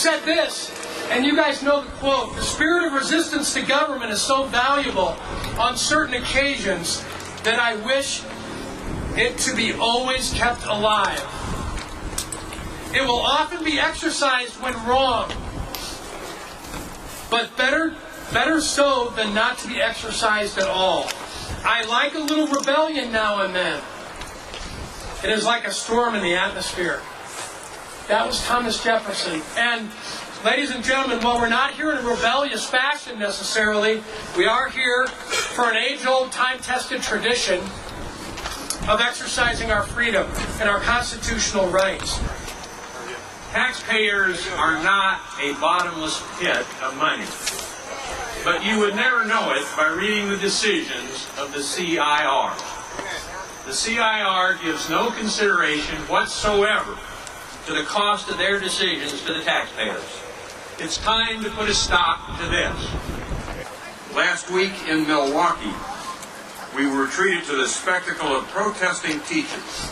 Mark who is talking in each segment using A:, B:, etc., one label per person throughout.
A: said this, and you guys know the quote, "The spirit of resistance to government is so valuable on certain occasions that I wish it to be always kept alive. It will often be exercised when wrong, but better so than not to be exercised at all. I like a little rebellion now and then. It is like a storm in the atmosphere." That was Thomas Jefferson. And ladies and gentlemen, while we're not here in a rebellious fashion necessarily, we are here for an age-old, time-tested tradition of exercising our freedom and our constitutional rights.
B: Taxpayers are not a bottomless pit of money. But you would never know it by reading the decisions of the CIR. The CIR gives no consideration whatsoever to the cost of their decisions to the taxpayers. It's time to put a stop to this.
C: Last week in Milwaukee, we were treated to the spectacle of protesting teachers.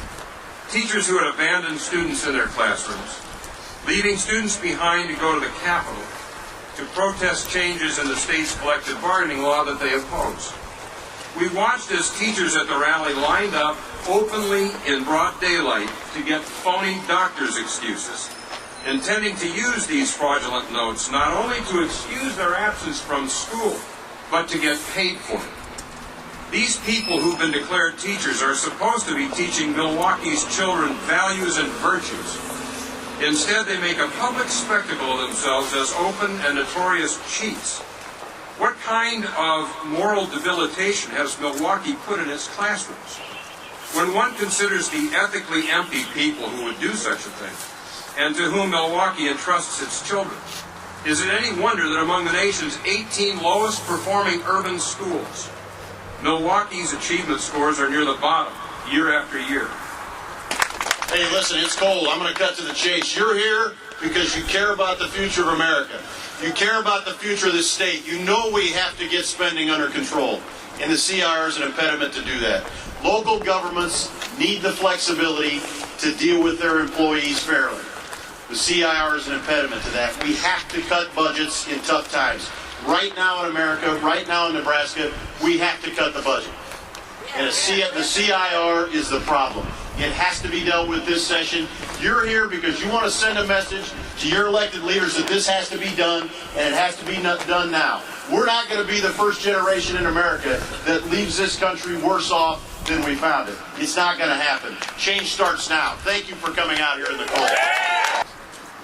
C: Teachers who had abandoned students in their classrooms, leaving students behind to go to the Capitol to protest changes in the state's collective bargaining law that they opposed. We watched as teachers at the rally lined up openly in broad daylight to get phony doctor's excuses, intending to use these fraudulent notes not only to excuse their absence from school, but to get paid for it. These people who've been declared teachers are supposed to be teaching Milwaukee's children values and virtues. Instead, they make a public spectacle of themselves as open and notorious cheats. What kind of moral debilitation has Milwaukee put in its classrooms? When one considers the ethically empty people who would do such a thing, and to whom Milwaukee entrusts its children, is it any wonder that among the nation's 18 lowest performing urban schools, Milwaukee's achievement scores are near the bottom year after year?
D: Hey, listen, it's cold. I'm going to cut to the chase. You're here because you care about the future of America. You care about the future of this state. You know we have to get spending under control, and the CIR is an impediment to do that. Local governments need the flexibility to deal with their employees fairly. The CIR is an impediment to that. We have to cut budgets in tough times. Right now in America, right now in Nebraska, we have to cut the budget. And the CIR is the problem. It has to be dealt with this session. You're here because you want to send a message to your elected leaders that this has to be done, and it has to be done now. We're not going to be the first generation in America that leaves this country worse off than we found it. It's not going to happen. Change starts now. Thank you for coming out here in the cold.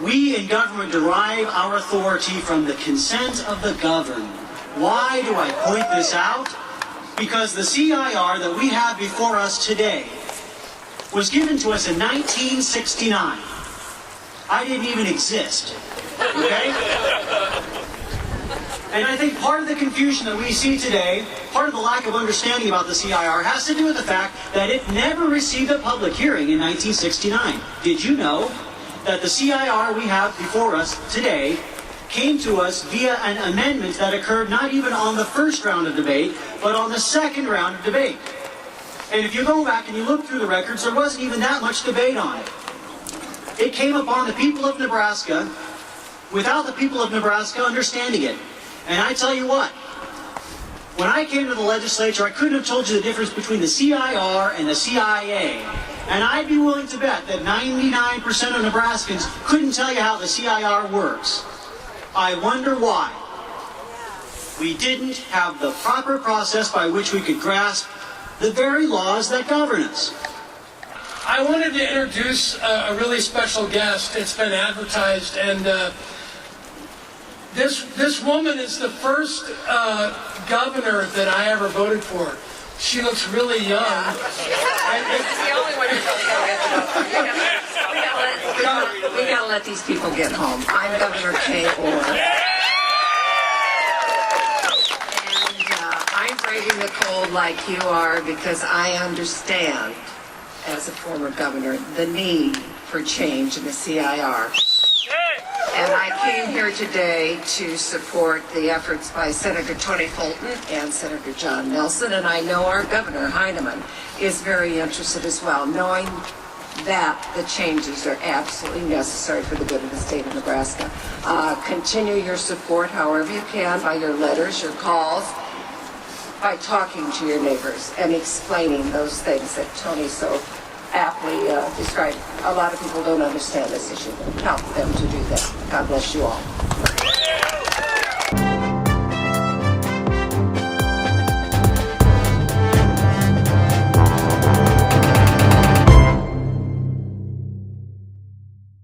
E: We in government derive our authority from the consent of the governed. Why do I point this out? Because the CIR that we have before us today was given to us in 1969. I didn't even exist. Okay? And I think part of the confusion that we see today, part of the lack of understanding about the CIR, has to do with the fact that it never received a public hearing in 1969. Did you know that the CIR we have before us today came to us via an amendment that occurred not even on the first round of debate, but on the second round of debate? And if you go back and you look through the records, there wasn't even that much debate on it. It came upon the people of Nebraska without the people of Nebraska understanding it. And I tell you what, when I came to the legislature, I couldn't have told you the difference between the CIR and the CIA. And I'd be willing to bet that 99% of Nebraskans couldn't tell you how the CIR works. I wonder why. We didn't have the proper process by which we could grasp the very laws that govern us.
A: I wanted to introduce a really special guest. It's been advertised, and this woman is the first governor that I ever voted for. She looks really young.
F: Yeah. It's the only one who's we gotta let these people get home. I'm Governor Kay Orr. I'm braving the cold like you are because I understand, as a former governor, the need for change in the CIR. And I came here today to support the efforts by Senator Tony Fulton and Senator John Nelson, and I know our Governor Heineman is very interested as well, knowing that the changes are absolutely necessary for the good of the state of Nebraska. Continue your support however you can, by your letters, your calls, by talking to your neighbors and explaining those things that Tony so aptly described. A lot of people don't understand this issue. Help them to do that. God bless you all.